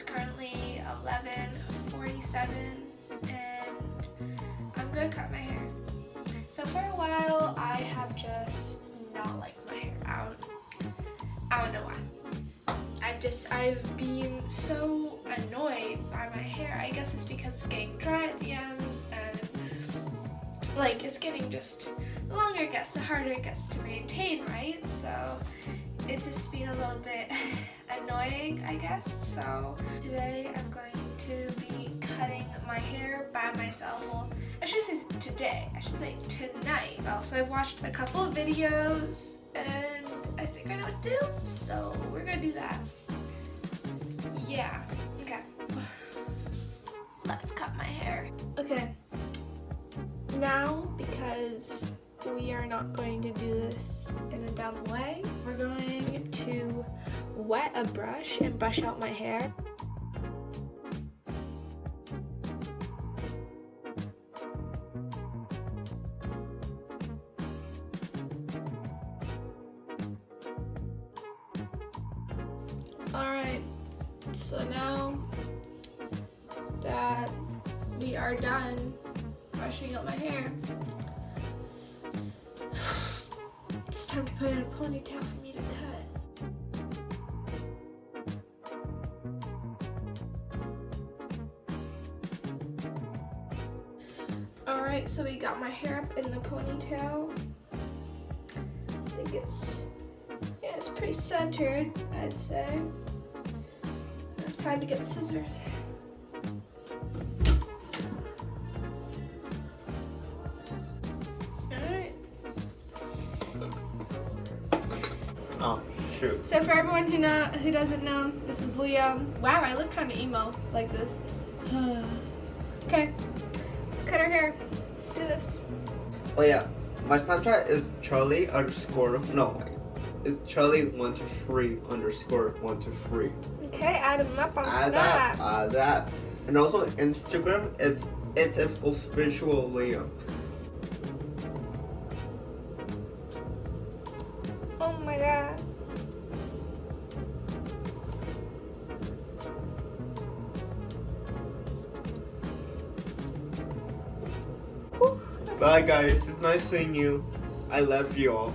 is currently 11:47 and I'm gonna cut my hair. So for a while I have just not liked my hair. I don't know why. I've been so annoyed by my hair. I guess it's because it's getting dry at the ends and like it's getting just, the longer it gets, the harder it gets to maintain, right? So it's just been a little bit annoying, I guess. So today I'm going to be cutting my hair by myself. Well, I should say today. I should say tonight. Also, I've watched a couple of videos and I think I know what to do. So we're gonna do that. Yeah. Okay. Let's cut my hair. Okay. Now, because we are not going to do this in a dumb way, we're going to wet a brush and brush out my hair. Alright, so now that we are done brushing out my hair, it's time to put in a ponytail for me to cut. Alright, so we got my hair up in the ponytail. I think it's pretty centered, I'd say. It's time to get the scissors. Alright. Oh, shoot. So for everyone who doesn't know, this is Liam. Wow, I look kind of emo like this. Okay, let's cut our hair. Let's do this. Oh yeah, my Snapchat is Charlie underscore, no, it's Charlie123_123. Okay, add them up on Add Snap. that. And also Instagram, it's official Liam. Oh my god. Whew, Bye guys, it's nice seeing you. I love you all.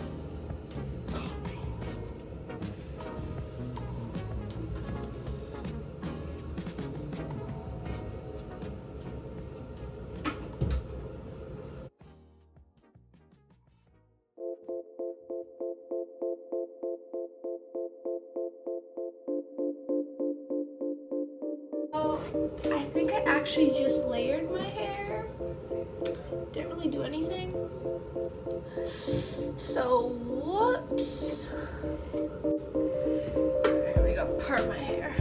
Oh, I think I actually just layered my hair. Didn't really do anything. So, whoops. There we go, part my hair.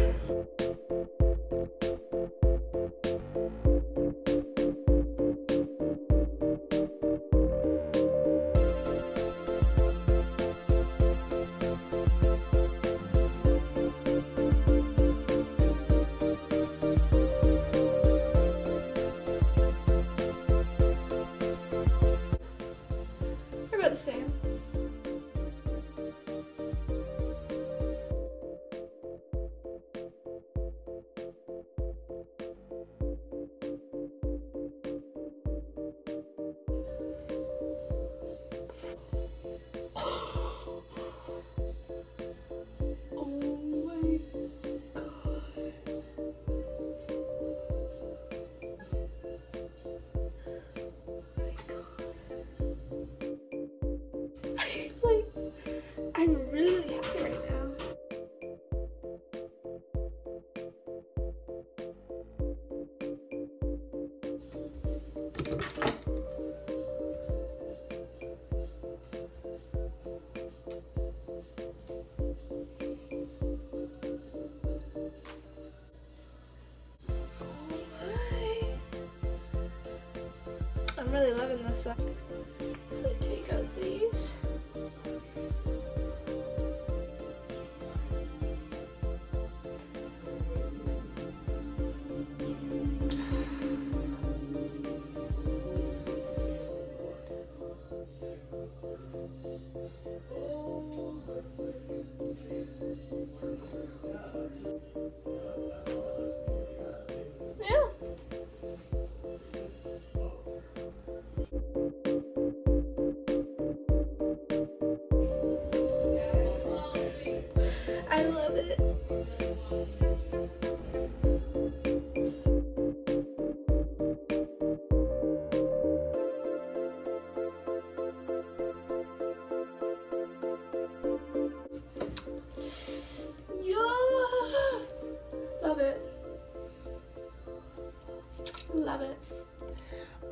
They're about the same. Like, I'm really happy right now. I'm really loving this. So I take out these.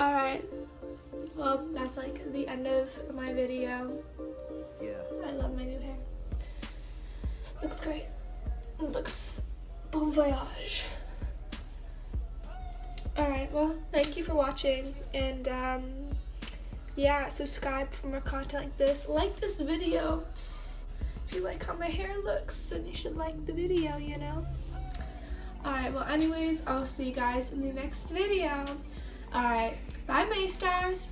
Alright. Well, that's like the end of my video. Yeah. I love my new hair. Looks great. It looks bon voyage. Alright, well, thank you for watching. And yeah, subscribe for more content like this. Like this video. If you like how my hair looks, then you should like the video, you know? Alright, well anyways, I'll see you guys in the next video. Alright, bye May Stars!